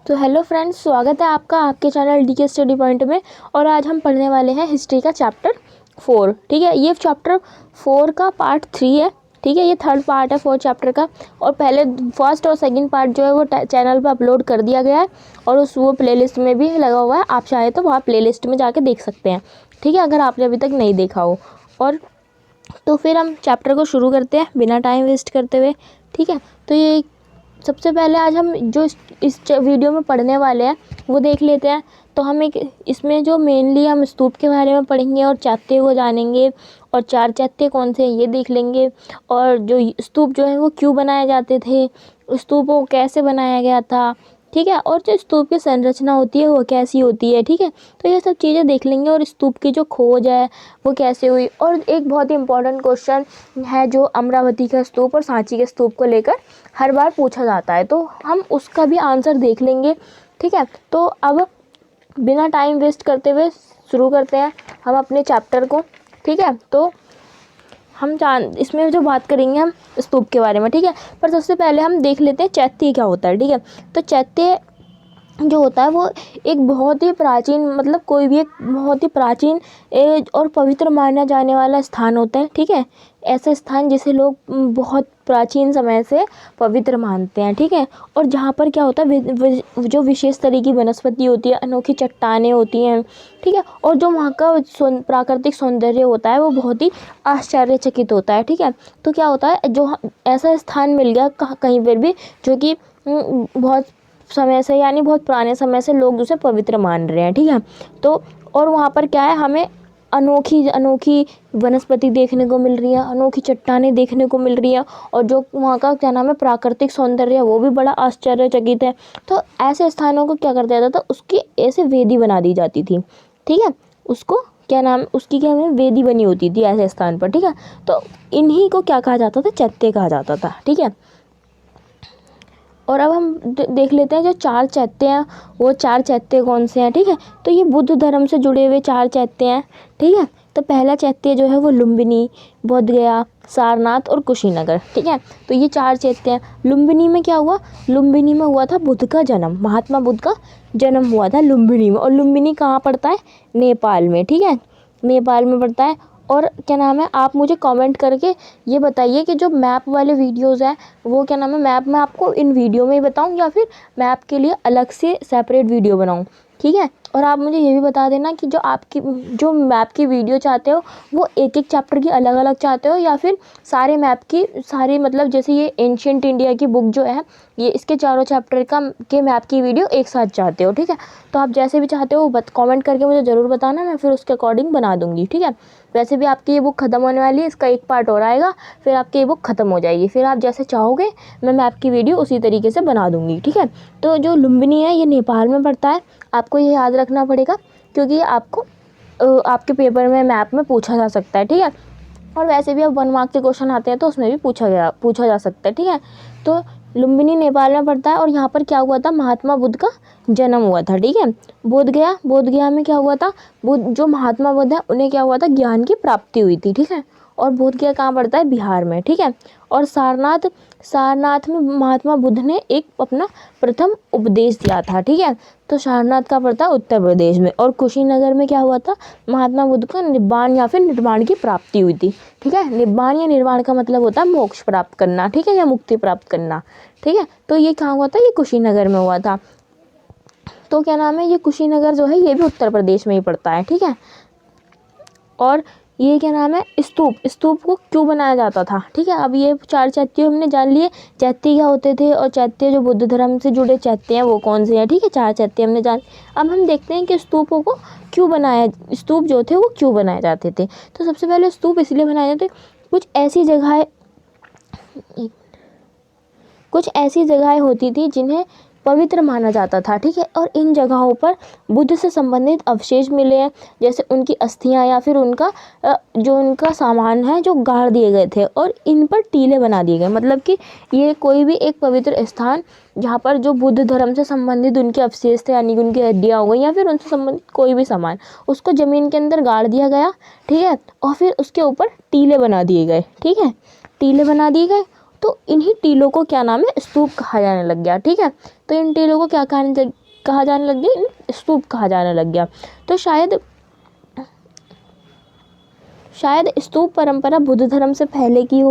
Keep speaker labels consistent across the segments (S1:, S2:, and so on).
S1: तो hello friends, स्वागत है आपका आपके चैनल डी के स्टडी पॉइंट में। और आज हम पढ़ने वाले हैं हिस्ट्री का चैप्टर 4। ठीक है, ये चैप्टर 4 का पार्ट 3 है। ठीक है, ये थर्ड पार्ट है 4 चैप्टर का। और पहले फर्स्ट और सेकंड पार्ट जो है वो चैनल पे अपलोड कर दिया गया है और वो प्लेलिस्ट में भी लगा हुआ है। आप चाहे तो वहाँ प्लेलिस्ट में जाके देख सकते हैं। ठीक है, अगर आपने अभी तक नहीं देखा हो। और तो फिर हम चैप्टर को शुरू करते हैं बिना टाइम वेस्ट करते हुए। ठीक है, तो ये सबसे पहले आज हम जो इस वीडियो में पढ़ने वाले हैं वो देख लेते हैं। तो हम एक इसमें जो मेनली हम स्तूप के बारे में पढ़ेंगे और चैत्य को जानेंगे और 4 चैत्य कौन से हैं ये देख लेंगे। और जो स्तूप जो है वो क्यों बनाए जाते थे, स्तूपों को कैसे बनाया गया था। ठीक है, और जो स्तूप की संरचना होती है वो कैसी होती है। ठीक है, तो ये सब चीज़ें देख लेंगे। और स्तूप की जो खोज है वो कैसे हुई। और एक बहुत ही इंपॉर्टेंट क्वेश्चन है जो अमरावती का स्तूप और सांची के स्तूप को लेकर हर बार पूछा जाता है, तो हम उसका भी आंसर देख लेंगे। ठीक है, तो अब बिना टाइम वेस्ट करते हुए शुरू करते हैं हम अपने चैप्टर को। ठीक है, तो हम इसमें जो बात करेंगे हम स्तूप के बारे में। ठीक है, पर सबसे पहले हम देख लेते हैं चैत्य क्या होता है। ठीक है, तो चैत्य जो होता है वो एक बहुत ही प्राचीन, मतलब कोई भी एक बहुत ही प्राचीन और पवित्र माना जाने वाला स्थान होता है। ठीक है, ऐसा स्थान जिसे लोग बहुत प्राचीन समय से पवित्र मानते हैं। ठीक है, और जहाँ पर क्या होता है जो विशेष तरह की वनस्पति होती है, अनोखी चट्टानें होती हैं। ठीक है, और जो वहाँ का प्राकृतिक सौंदर्य होता है वो बहुत ही आश्चर्यचकित होता है। ठीक है, तो क्या होता है जो ऐसा स्थान मिल गया कहीं पर भी जो कि बहुत समय से, यानी बहुत पुराने समय से लोग उसे पवित्र मान रहे हैं। ठीक है, तो और वहाँ पर क्या है, हमें अनोखी वनस्पति देखने को मिल रही है, अनोखी चट्टानें देखने को मिल रही है। और जो वहाँ का क्या नाम है प्राकृतिक सौंदर्य है वो भी बड़ा आश्चर्यचकित है। तो ऐसे स्थानों को क्या कर दिया जाता था, उसकी ऐसे वेदी बना दी जाती थी। ठीक है, उसको क्या नाम, उसकी क्या नाम वेदी बनी होती थी ऐसे स्थान पर। ठीक है, तो इन्हीं को क्या कहा जाता था, चैत्य कहा जाता था। ठीक है, और अब हम देख लेते हैं जो 4 चैत्य हैं वो 4 चैत्य कौन से हैं। ठीक है, तो ये बुद्ध धर्म से जुड़े हुए 4 चैत्य हैं। ठीक है, तो पहला चैत्य जो है वो लुम्बिनी, बोधगया, सारनाथ और कुशीनगर। ठीक है, तो ये 4 चैत्य हैं। लुम्बिनी में क्या हुआ, लुम्बिनी में हुआ था बुद्ध का जन्म, महात्मा बुद्ध का जन्म हुआ था लुम्बिनी में। और लुम्बिनी कहाँ पड़ता है, नेपाल में। ठीक है, नेपाल में पड़ता है। और क्या नाम है, आप मुझे कमेंट करके ये बताइए कि जो मैप वाले वीडियोस हैं वो क्या नाम है, मैप मैं आपको इन वीडियो में ही बताऊं या फिर मैप के लिए अलग से सेपरेट वीडियो बनाऊं। ठीक है, और आप मुझे ये भी बता देना कि जो मैप की वीडियो चाहते हो वो एक एक चैप्टर की अलग अलग चाहते हो या फिर सारे मैप की सारी, मतलब जैसे ये एंशिएंट इंडिया की बुक जो है ये इसके चारों चैप्टर के मैप की वीडियो एक साथ चाहते हो। ठीक है, तो आप जैसे भी चाहते हो कमेंट करके मुझे ज़रूर बताना, मैं फिर उसके अकॉर्डिंग बना दूँगी। ठीक है, वैसे भी आपकी ये बुक ख़त्म होने वाली है, इसका एक पार्ट और आएगा, फिर आपकी ये बुक ख़त्म हो जाएगी। फिर आप जैसे चाहोगे मैं मैप की वीडियो उसी तरीके से बना दूँगी। ठीक है, तो जो लुम्बिनी है ये नेपाल में पड़ता है, आपको ये याद रखना पड़ेगा क्योंकि ये आपको आपके पेपर में मैप में पूछा जा सकता है। ठीक है, और वैसे भी अब 1 मार्क के क्वेश्चन आते हैं तो उसमें भी पूछा जा सकता है। ठीक है, तो लुम्बिनी नेपाल में पड़ता है और यहाँ पर क्या हुआ था, महात्मा बुद्ध का जन्म हुआ था। ठीक है, बोधगया में क्या हुआ था, जो महात्मा बुद्ध है उन्हें क्या हुआ था, ज्ञान की प्राप्ति हुई थी। ठीक है, और बोधगया कहाँ पड़ता है, बिहार में। ठीक है, और सारनाथ में महात्मा बुद्ध ने एक अपना प्रथम उपदेश दिया था। ठीक है, तो सारनाथ का पड़ता है उत्तर प्रदेश में। और कुशीनगर में क्या हुआ था, महात्मा बुद्ध का निब्बान या फिर निर्वाण की प्राप्ति हुई थी। ठीक है, निब्बान या निर्वाण का मतलब होता है मोक्ष प्राप्त करना। ठीक है, या मुक्ति प्राप्त करना। ठीक है, तो ये कहाँ हुआ था, ये कुशीनगर में हुआ था। तो क्या नाम है, ये कुशीनगर जो है ये भी उत्तर प्रदेश में ही पड़ता है। ठीक है, और ये क्या नाम है, स्तूप को क्यों बनाया जाता था। ठीक है, अब ये 4 चैत्य हमने जान लिए, चैत्य क्या होते थे और चैत्य जो बुद्ध धर्म से जुड़े चैत्य हैं वो कौन से हैं। ठीक है, 4 चैत्य हमने जान। अब हम देखते हैं कि स्तूपों को क्यों बनाया, स्तूप जो थे वो क्यों बनाए जाते थे। तो सबसे पहले स्तूप इसलिए बनाए जाते, कुछ ऐसी जगहें होती थी जिन्हें पवित्र माना जाता था। ठीक है, और इन जगहों पर बुद्ध से संबंधित अवशेष मिले हैं, जैसे उनकी अस्थियां या फिर जो उनका सामान है जो गाड़ दिए गए थे और इन पर टीले बना दिए गए। मतलब कि ये कोई भी एक पवित्र स्थान जहाँ पर जो बुद्ध धर्म से संबंधित उनके अवशेष थे, यानी कि उनकी हड्डियाँ हो गई या फिर उनसे संबंधित कोई भी सामान, उसको ज़मीन के अंदर गाड़ दिया गया। ठीक है, और फिर उसके ऊपर टीले बना दिए गए। ठीक है, टीले बना दिए गए तो इन्हीं टीलों को क्या नाम है, स्तूप कहा जाने लग गया। ठीक है, तो इन टीलों को क्या कहा जाने लग गया, स्तूप कहा जाने लग गया। तो शायद स्तूप परंपरा बुद्ध धर्म से पहले की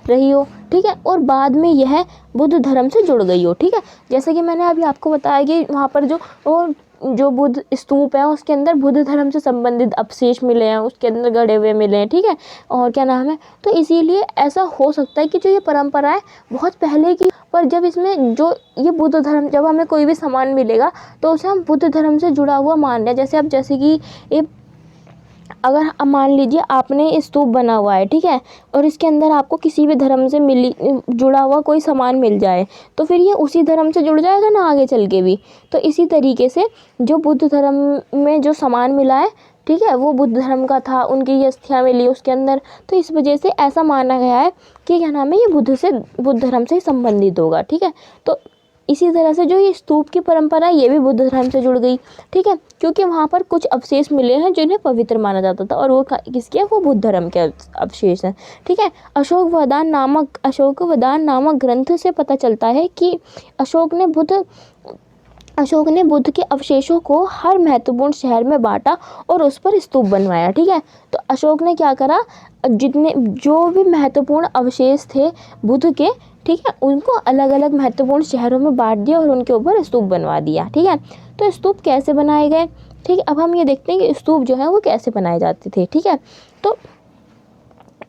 S1: रही हो। ठीक है, और बाद में यह बुद्ध धर्म से जुड़ गई हो। ठीक है, जैसे कि मैंने अभी आपको बताया कि वहाँ पर जो बुद्ध स्तूप है उसके अंदर बुद्ध धर्म से संबंधित अवशेष मिले हैं, उसके अंदर गड़े हुए मिले हैं। ठीक है, और क्या नाम है, तो इसीलिए ऐसा हो सकता है कि जो ये परंपरा है बहुत पहले की, पर जब इसमें जो ये बुद्ध धर्म, जब हमें कोई भी सामान मिलेगा तो उसे हम बुद्ध धर्म से जुड़ा हुआ मान रहे हैं। जैसे कि ये अगर मान लीजिए आपने स्तूप बना हुआ है, ठीक है, और इसके अंदर आपको किसी भी धर्म से जुड़ा हुआ कोई सामान मिल जाए, तो फिर ये उसी धर्म से जुड़ जाएगा ना आगे चल के भी। तो इसी तरीके से जो बुद्ध धर्म में जो सामान मिला है, ठीक है, वो बुद्ध धर्म का था, उनकी ये अस्थियाँ मिली उसके अंदर, तो इस वजह से ऐसा माना गया है कि क्या नाम है, ये बुद्ध धर्म से ही संबंधित होगा। ठीक है, तो इसी तरह से जो ये स्तूप की परंपरा है ये भी बुद्ध धर्म से जुड़ गई। ठीक है, क्योंकि वहाँ पर कुछ अवशेष मिले हैं जिन्हें पवित्र माना जाता था, और वो किसके, वो बुद्ध धर्म के अवशेष हैं। ठीक है, अशोकवदान नामक ग्रंथ से पता चलता है कि अशोक ने बुद्ध के अवशेषों को हर महत्वपूर्ण शहर में बांटा और उस पर स्तूप बनवाया। ठीक है, तो अशोक ने क्या करा, जो भी महत्वपूर्ण अवशेष थे बुद्ध के, ठीक है, उनको अलग अलग महत्वपूर्ण शहरों में बांट दिया और उनके ऊपर स्तूप बनवा दिया। ठीक है, तो स्तूप कैसे बनाए गए, ठीक है, अब हम ये देखते हैं कि स्तूप जो है वो कैसे बनाए जाते थे। ठीक है, तो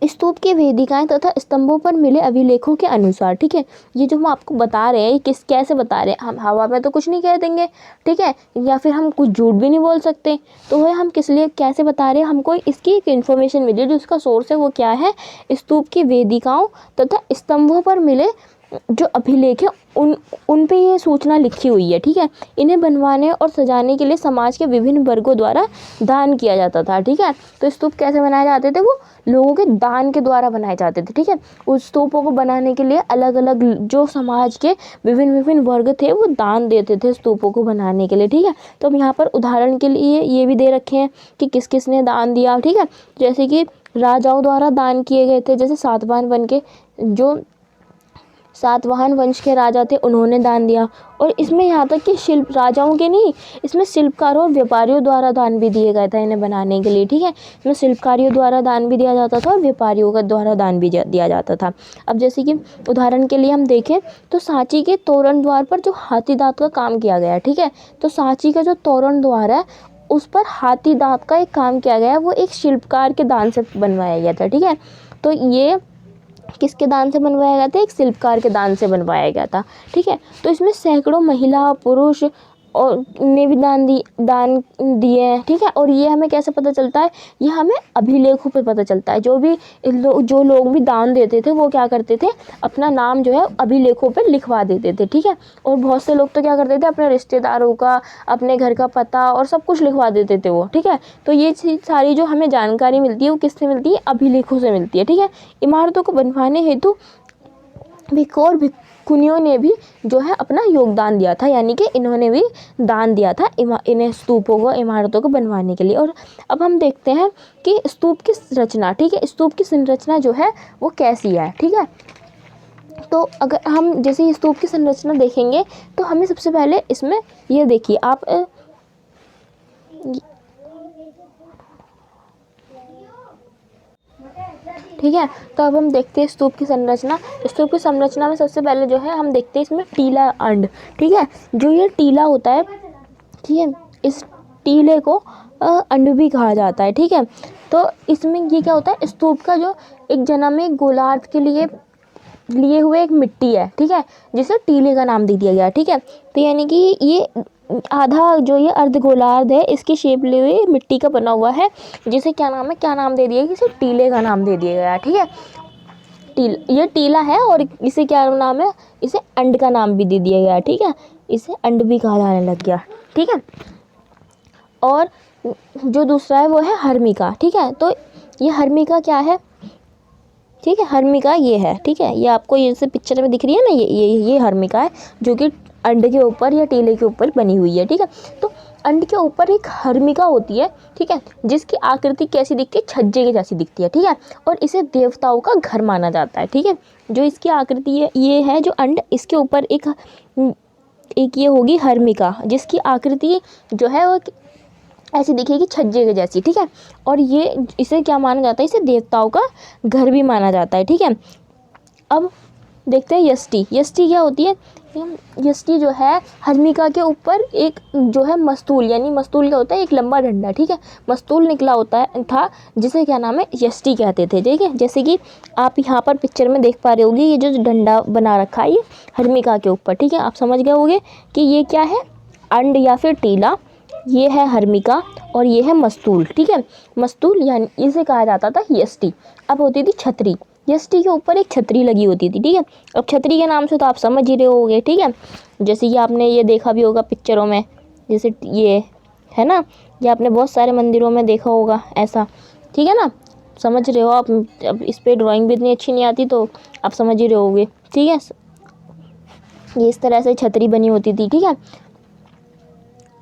S1: स्तूप की वेदिकाएं तथा स्तंभों पर मिले अभिलेखों के अनुसार, ठीक है, ये जो हम आपको बता रहे हैं कैसे बता रहे हैं, हम हवा में तो कुछ नहीं कह देंगे। ठीक है, या फिर हम कुछ झूठ भी नहीं बोल सकते, तो वह हम किस लिए कैसे बता रहे हैं, हमको इसकी एक इन्फॉर्मेशन मिली है, जो उसका सोर्स है वो क्या है, स्तूप की वेदिकाओं तथा स्तंभों पर मिले जो अभिलेख है उन पे ये सूचना लिखी हुई है। ठीक है, इन्हें बनवाने और सजाने के लिए समाज के विभिन्न वर्गों द्वारा दान किया जाता था। ठीक है, तो स्तूप कैसे बनाए जाते थे, वो लोगों के दान के द्वारा बनाए जाते थे। ठीक है, उस स्तूपों को बनाने के लिए अलग अलग जो समाज के विभिन्न वर्ग थे वो दान देते थे स्तूपों को बनाने के लिए। ठीक है, तो हम यहाँ पर उदाहरण के लिए ये भी दे रखे हैं कि किस किस ने दान दिया। ठीक है, जैसे कि राजाओं द्वारा दान किए गए थे, जैसे सातवाहन वंश के राजा थे, उन्होंने दान दिया। और इसमें यहाँ तक कि राजाओं के नहीं, इसमें शिल्पकारों और व्यापारियों द्वारा दान भी दिए गए थे इन्हें बनाने के लिए। ठीक है, इसमें शिल्पकारियों द्वारा दान भी दिया जाता था और व्यापारियों का द्वारा दान भी दिया जाता था। अब जैसे कि उदाहरण के लिए हम देखें तो सांची के तोरण द्वार पर जो हाथी दांत का काम किया गया है, ठीक है, तो सांची का जो तोरण द्वार है उस पर हाथी दांत का एक काम किया गया है, वो एक शिल्पकार के दान से बनवाया गया था। ठीक है, तो ये किसके दान से बनवाया गया था, एक शिल्पकार के दान से बनवाया गया था। ठीक है, तो इसमें सैकड़ों महिला पुरुष और ने भी दान दिए हैं। ठीक है, और ये हमें कैसे पता चलता है, ये हमें अभिलेखों पे पता चलता है। जो लोग भी दान देते थे वो क्या करते थे, अपना नाम जो है अभिलेखों पे लिखवा देते थे। ठीक है, और बहुत से लोग तो क्या करते थे, अपने रिश्तेदारों का, अपने घर का पता और सब कुछ लिखवा देते थे वो। ठीक है, तो ये सारी जो हमें जानकारी मिलती है वो किससे मिलती है, अभिलेखों से मिलती है। ठीक है, इमारतों को बनवाने हेतु भिक्षुनियों ने भी जो है अपना योगदान दिया था, यानी कि इन्होंने भी दान दिया था इन्हें स्तूपों को, इमारतों को बनवाने के लिए। और अब हम देखते हैं कि स्तूप की रचना, ठीक है, स्तूप की संरचना जो है वो कैसी है। ठीक है, तो अगर हम जैसे स्तूप की संरचना देखेंगे तो हमें सबसे पहले इसमें ये देखिए आप, ठीक है, तो अब हम देखते हैं स्तूप की संरचना। स्तूप की संरचना में सबसे पहले जो है हम देखते हैं इसमें टीला अंड। ठीक है, जो ये टीला होता है, ठीक है, इस टीले को अंड भी कहा जाता है। ठीक है, तो इसमें ये क्या होता है, स्तूप का जो एक जना में गोलार्ध के लिए हुए एक मिट्टी है, ठीक है, जिसे टीले का नाम दे दिया गया। ठीक है, तो यानी कि ये आधा जो ये अर्धगोलार्ध है इसकी शेप लिए हुए मिट्टी का बना हुआ है, जिसे क्या नाम दे दिया, इसे टीले का नाम दे दिया गया। ठीक है, ये टीला है और इसे क्या नाम है, इसे अंड का नाम भी दे दिया गया। ठीक है, इसे अंड भी कहा जाने लग गया। ठीक है, और जो दूसरा है वो है हर्मिका। ठीक है, तो ये हर्मिका क्या है, ठीक है, हर्मिका ये है। ठीक है, ये आपको ये से पिक्चर में दिख रही है ना, ये हर्मिका है जो कि अंडे के ऊपर या टीले के ऊपर बनी हुई है। ठीक है, तो अंड के ऊपर एक हर्मिका होती है, ठीक है, जिसकी आकृति कैसी दिखती है, छज्जे की जैसी दिखती है, ठीक है, और इसे देवताओं का घर माना जाता है, ठीक है। जो इसकी आकृति है ये है जो अंड, इसके ऊपर एक ये होगी हर्मिका, जिसकी आकृति जो है वो ऐसी दिखेगी छज्जे के जैसी, ठीक है, और ये इसे क्या माना जाता है, इसे देवताओं का घर भी माना जाता है, ठीक है। अब देखते हैं यष्टि। यष्टि क्या होती है, यष्टि जो है हर्मिका के ऊपर एक जो है मस्तूल, यानी मस्तूल क्या होता है, एक लंबा डंडा, ठीक है, मस्तूल निकला होता है था, जिसे क्या नाम है, यष्टि कहते थे, ठीक है। जैसे कि आप यहाँ पर पिक्चर में देख पा रहे होगे, ये जो डंडा बना रखा है ये हर्मिका के ऊपर, ठीक है, आप समझ गए होंगे कि ये क्या है, अंड या फिर टीला, ये है हर्मिका और ये है मस्तूल, ठीक है। मस्तूल यानी इसे कहा जाता था यष्टि। अब होती थी छतरी। यष्टि के ऊपर एक छतरी लगी होती थी, ठीक है। अब छतरी के नाम से तो आप समझ ही रहे होगे, ठीक है, जैसे कि आपने ये देखा भी होगा पिक्चरों में, जैसे ये है ना, ये आपने बहुत सारे मंदिरों में देखा होगा ऐसा, ठीक है ना, समझ रहे हो आप। अब इस पर ड्राइंग भी इतनी अच्छी नहीं आती तो आप समझ ही रहे होगे, ठीक है। ये इस तरह से छतरी बनी होती थी, ठीक है।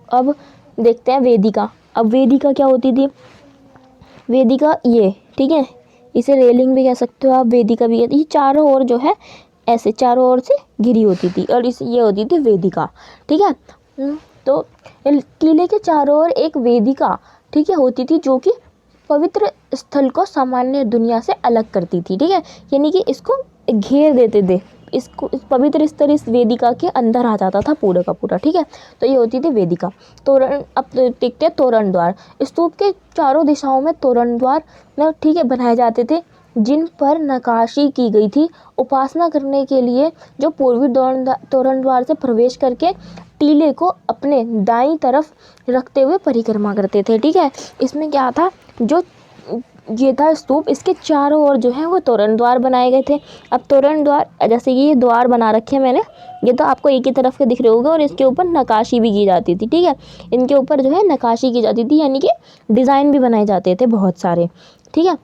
S1: अब देखते हैं वेदिका। अब वेदिका क्या होती थी, वेदिका ये, ठीक है, इसे रेलिंग भी कह सकते हो आप, वेदिका भी कहते। ये चारों ओर जो है ऐसे चारों ओर से घिरी होती थी और इस ये होती थी वेदिका, ठीक है। तो किले के चारों ओर एक वेदिका, ठीक है, होती थी, जो कि पवित्र स्थल को सामान्य दुनिया से अलग करती थी, ठीक है, यानी कि इसको घेर देते थे, इसको इस पवित्र स्थल इस वेदिका के अंदर आ जाता था पूरा का पूरा, ठीक है। तो ये होती थी वेदिका। तोरण, अब देखते हैं तोरण द्वार। स्तूप के चारों दिशाओं में तोरण द्वार में, ठीक है, बनाए जाते थे, जिन पर नक्काशी की गई थी। उपासना करने के लिए जो पूर्वी तोरण द्वार से प्रवेश करके टीले को अपने दाईं तरफ रखते हुए परिक्रमा करते थे, ठीक है। इसमें क्या था, जो ये था स्तूप, इसके चारों ओर जो है वो तोरण द्वार बनाए गए थे। अब तोरण द्वार, जैसे कि ये द्वार बना रखे हैं मैंने, ये तो आपको एक ही तरफ के दिख रहे होंगे, और इसके ऊपर नक्काशी भी की जाती थी, ठीक है, इनके ऊपर जो है नक्काशी की जाती थी, यानी कि डिज़ाइन भी बनाए जाते थे बहुत सारे, ठीक है।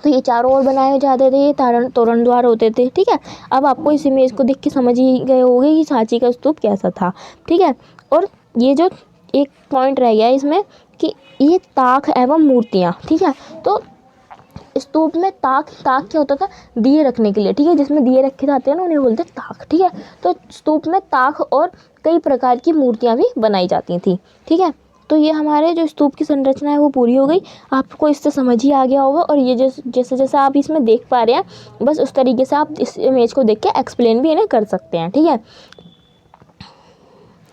S1: तो ये चारों ओर बनाए जाते थे, ये तोरण द्वार होते थे, ठीक है। अब आपको इस इमेज को देख के समझ ही गए होंगे कि सांची का स्तूप कैसा था, ठीक है। और ये जो एक पॉइंट रह गया इसमें कि ये ताक एवं मूर्तियाँ, ठीक है। तो स्तूप में ताक क्या होता था, दिए रखने के लिए, ठीक है, जिसमें दिए रखे जाते हैं ना उन्हें बोलते ताक, ठीक है। तो स्तूप में ताक और कई प्रकार की मूर्तियाँ भी बनाई जाती थी, ठीक है। तो ये हमारे जो स्तूप की संरचना है वो पूरी हो गई, आपको इससे समझ ही आ गया होगा। और ये जैसे जैसे आप इसमें देख पा रहे हैं, बस उस तरीके से आप इस इमेज को देख के एक्सप्लेन भी इन्हें कर सकते हैं, ठीक है।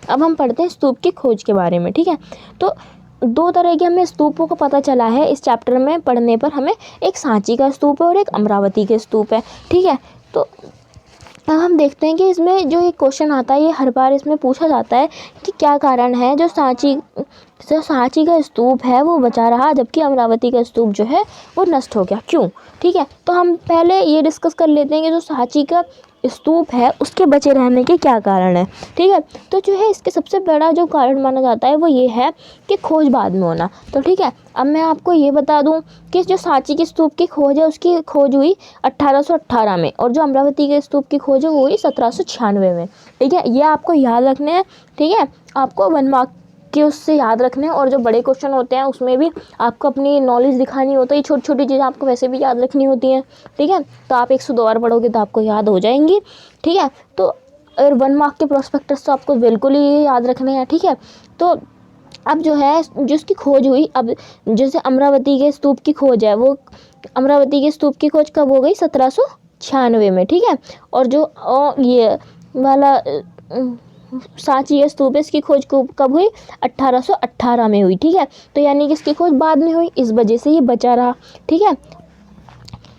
S1: अब हम पढ़ते हैं स्तूप की खोज के बारे में, ठीक है। तो दो तरह के हमें स्तूपों को पता चला है इस चैप्टर में पढ़ने पर हमें, एक सांची का स्तूप है और एक अमरावती के स्तूप है, ठीक है। तो अब हम देखते हैं कि इसमें जो एक क्वेश्चन आता है, ये हर बार इसमें पूछा जाता है कि क्या कारण है जो सांची का स्तूप है वो बचा रहा, जबकि अमरावती का स्तूप जो है वो नष्ट हो गया, क्यों, ठीक है। तो हम पहले ये डिस्कस कर लेते हैं कि जो सांची का स्तूप है उसके बचे रहने के क्या कारण है, ठीक है। तो जो है इसके सबसे बड़ा जो कारण माना जाता है वो ये है कि खोज बाद में होना। तो ठीक है, अब मैं आपको ये बता दूं कि जो सांची के स्तूप की खोज है उसकी खोज हुई 1818 में, और जो अमरावती के स्तूप की खोज है वो हुई 1796 में, ठीक है। ये आपको याद रखने हैं, ठीक है, आपको 1 मार्क के उससे याद रखने हैं। और जो बड़े क्वेश्चन होते हैं उसमें भी आपको अपनी नॉलेज दिखानी होती है, छोटी छोटी चीज़ें आपको वैसे भी याद रखनी होती हैं, ठीक है। तो आप 102 बार पढ़ोगे तो आपको याद हो जाएंगी, ठीक है। तो और 1 मार्क के प्रोस्पेक्टस तो आपको बिल्कुल ही याद रखने हैं, ठीक है। तो अब जो है जिसकी खोज हुई, अब जैसे अमरावती के स्तूप की खोज है, वो अमरावती के स्तूप की खोज कब हो गई, 1796 में, ठीक है। और जो ये वाला सांची के स्तूप है इसकी खोज कब हुई, 1818 में हुई, ठीक है। तो यानी कि इसकी खोज बाद में हुई, इस वजह से ये बचा रहा, ठीक है।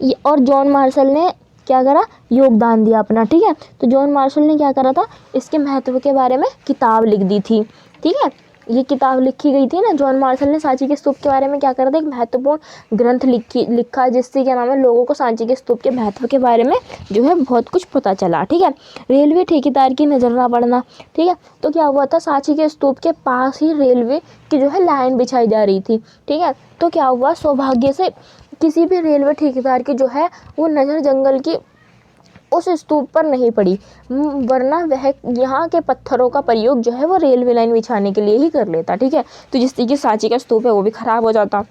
S1: ये और जॉन मार्शल ने क्या करा, योगदान दिया अपना, ठीक है। तो जॉन मार्शल ने क्या करा था, इसके महत्व के बारे में किताब लिख दी थी, ठीक है। ये किताब लिखी गई थी ना, जॉन मार्शल ने सांची के स्तूप के बारे में क्या करा था, एक महत्वपूर्ण ग्रंथ लिखा, जिससे क्या नाम है, लोगों को सांची के स्तूप के महत्व के बारे में जो है बहुत कुछ पता चला, ठीक है। रेलवे ठेकेदार की नज़र ना पड़ना, ठीक है। तो क्या हुआ था, सांची के स्तूप के पास ही रेलवे की जो है लाइन बिछाई जा रही थी, ठीक है। तो क्या हुआ, सौभाग्य से किसी भी रेलवे ठेकेदार की जो है वो नज़र जंगल की उस स्तूप पर नहीं पड़ी, वरना वह यहाँ के पत्थरों का प्रयोग जो है वो रेलवे लाइन बिछाने के लिए ही कर लेता। ठीक है, तो जिस तरीके सांची का स्तूप है वो भी खराब हो जाता।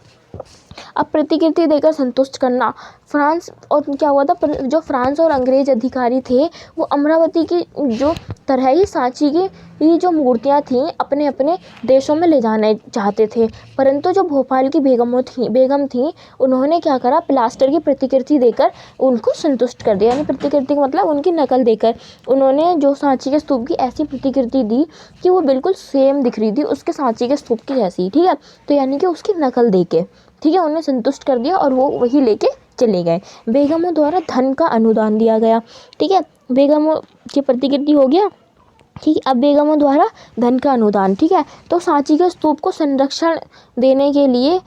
S1: अब प्रतिकृति देकर संतुष्ट करना, फ्रांस और क्या हुआ था, जो फ्रांस और अंग्रेज अधिकारी थे वो अमरावती की जो तरह ही सांची की ये जो मूर्तियाँ थीं अपने अपने देशों में ले जाने चाहते थे, परंतु जो भोपाल की बेगम थी उन्होंने क्या करा, प्लास्टर की प्रतिकृति देकर उनको संतुष्ट कर दिया। यानी प्रतिकृति का मतलब उनकी नकल देकर उन्होंने जो सांची के स्तूप की ऐसी प्रतिकृति दी कि वो बिल्कुल सेम दिख रही थी उसके सांची के स्तूप की जैसी। ठीक है, तो यानी कि उसकी नकल दे के, ठीक है, उन्हें संतुष्ट कर दिया और वो वही लेके चले गए। बेगमों द्वारा धन का अनुदान दिया गया। ठीक है, बेगमों की प्रतिकृति हो गया। ठीक है, अब बेगमों द्वारा धन का अनुदान। ठीक है, तो सांची के स्तूप को संरक्षण देने के लिए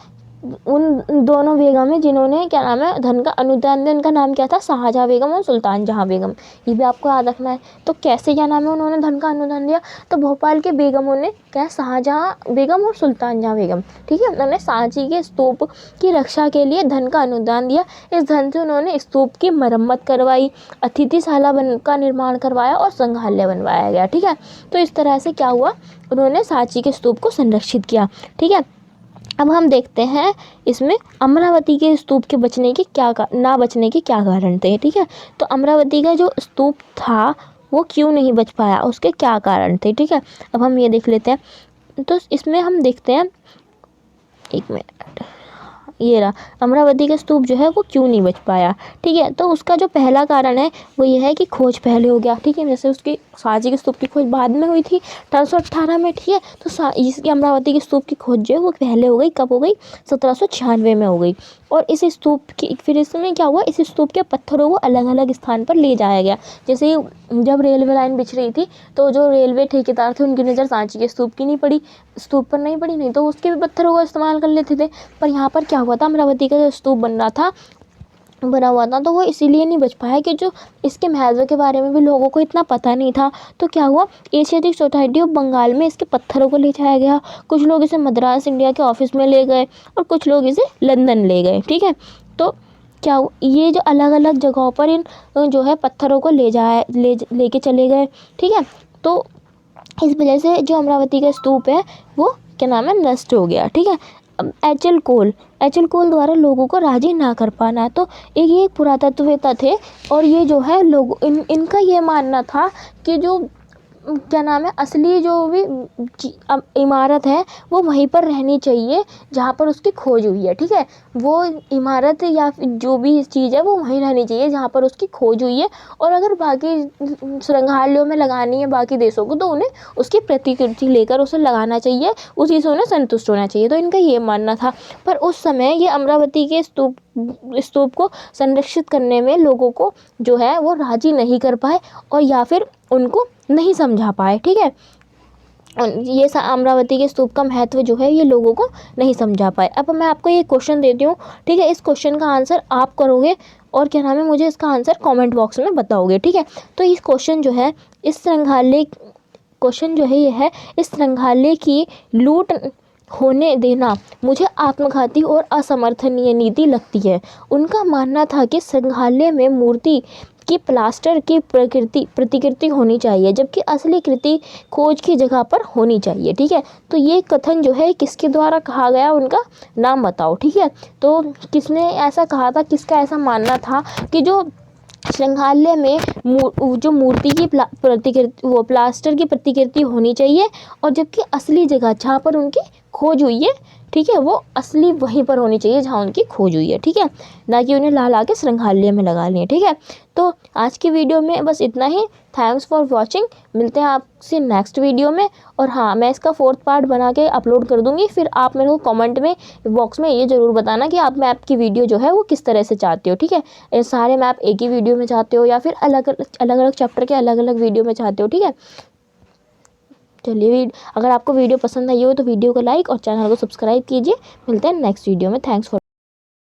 S1: उन दोनों बेगमें जिन्होंने क्या नाम है धन का अनुदान दिया, उनका नाम क्या था, शाहजहाँ बेगम और सुल्तान जहाँ बेगम, ये भी आपको याद रखना है। तो कैसे क्या नाम है उन्होंने धन का अनुदान दिया, तो भोपाल के बेगमों ने क्या, शाहजहाँ बेगम और सुल्तान जहाँ बेगम, ठीक है, उन्होंने सांची के स्तूप की रक्षा के लिए धन का अनुदान दिया। इस धन से उन्होंने स्तूप की मरम्मत करवाई, अतिथिशाला का निर्माण करवाया और संग्रहालय बनवाया गया। ठीक है, तो इस तरह से क्या हुआ, उन्होंने सांची के स्तूप को संरक्षित किया। ठीक है, अब हम देखते हैं इसमें अमरावती के स्तूप के बचने के ना बचने के क्या कारण थे। ठीक है, तो अमरावती का जो स्तूप था वो क्यों नहीं बच पाया, उसके क्या कारण थे। ठीक है, अब हम ये देख लेते हैं। तो इसमें हम देखते हैं, एक मिनट, ये रहा अमरावती का स्तूप जो है वो क्यों नहीं बच पाया। ठीक है, तो उसका जो पहला कारण है वो ये है कि खोज पहले हो गया। ठीक है, जैसे उसकी सांची के स्तूप की खोज बाद में हुई थी 1818 में। ठीक है, तो इसकी अमरावती के स्तूप की खोज जो है वो पहले हो गई, कब हो गई, 1796 में हो गई। और इस स्तूप की फिर इसमें क्या हुआ, इस स्तूप के पत्थरों को अलग अलग स्थान पर ले जाया गया। जैसे जब रेलवे लाइन बिछ रही थी तो जो रेलवे ठेकेदार थे उनकी नज़र सांची के स्तूप की नहीं पड़ी, स्तूप पर नहीं पड़ी, नहीं तो उसके भी पत्थरों का इस्तेमाल कर लेते थे। पर यहाँ पर क्या हुआ था, अमरावती का जो स्तूप बना हुआ था तो वो इसीलिए नहीं बच पाया कि जो इसके महत्व के बारे में भी लोगों को इतना पता नहीं था। तो क्या हुआ, एशियाटिक सोसाइटी ऑफ बंगाल में इसके पत्थरों को ले जाया गया। कुछ लोग इसे मद्रास इंडिया के ऑफिस में ले गए और कुछ लोग इसे लंदन ले गए। ठीक है, तो क्या ये जो अलग अलग जगहों पर इन जो है पत्थरों को लेके चले गए। ठीक है, तो इस वजह से जो अमरावती का स्तूप है वो क्या नाम है, नष्ट हो गया। ठीक है, एच.एल. कोल द्वारा लोगों को राजी ना कर पाना, तो ये पुरातत्ववेत्ता थे और ये जो है इनका ये मानना था कि जो क्या नाम है असली जो भी इमारत है वो वहीं पर रहनी चाहिए जहाँ पर उसकी खोज हुई है। ठीक है, वो इमारत या जो भी चीज़ है वो वहीं रहनी चाहिए जहाँ पर उसकी खोज हुई है, और अगर बाकी संग्रहालयों में लगानी है बाकी देशों को तो उन्हें उसकी प्रतिकृति लेकर उसे लगाना चाहिए, उसी से उन्हें संतुष्ट होना चाहिए। तो इनका ये मानना था। पर उस समय ये अमरावती के स्तूप को संरक्षित करने में लोगों को जो है वो राजी नहीं कर पाए और या फिर उनको नहीं समझा पाए। ठीक है, ये अमरावती के स्तूप का महत्व जो है ये लोगों को नहीं समझा पाए। अब मैं आपको ये क्वेश्चन देती हूँ। ठीक है, इस क्वेश्चन का आंसर आप करोगे और क्या नाम है मुझे इसका आंसर कमेंट बॉक्स में बताओगे। ठीक है, तो इस क्वेश्चन जो है इस संग्रहालय की लूट होने देना मुझे आत्मघाती और असमर्थनीय नीति लगती है। उनका मानना था कि संग्रहालय में मूर्ति की प्लास्टर की प्रतिकृति होनी चाहिए जबकि असली कृति खोज की जगह पर होनी चाहिए। ठीक है, तो ये कथन जो है किसके द्वारा कहा गया, उनका नाम बताओ। ठीक है, तो किसने ऐसा कहा था, किसका ऐसा मानना था कि जो संग्रहालय में जो मूर्ति की प्लास्टर की प्रतिकृति होनी चाहिए और जबकि असली जगह जहाँ पर उनकी खोज हुई है, ठीक है, वो असली वहीं पर होनी चाहिए जहाँ उनकी खोज हुई है। ठीक है, ना कि उन्हें ला के संग्रहालय में लगा लिए। ठीक है, तो आज की वीडियो में बस इतना ही। थैंक्स फॉर वॉचिंग, मिलते हैं आपसे नेक्स्ट वीडियो में। और हाँ, मैं इसका 4th पार्ट बना के अपलोड कर दूँगी, फिर आप मेरे को कमेंट में बॉक्स में ये ज़रूर बताना कि आप मैप की वीडियो जो है वो किस तरह से चाहते हो। ठीक है, सारे मैप एक ही वीडियो में चाहते हो या फिर अलग अलग चैप्टर के अलग अलग वीडियो में चाहते हो। ठीक है, चलिए, अगर आपको वीडियो पसंद आई हो तो वीडियो को लाइक और चैनल को सब्सक्राइब कीजिए। मिलते हैं नेक्स्ट वीडियो में। Thanks for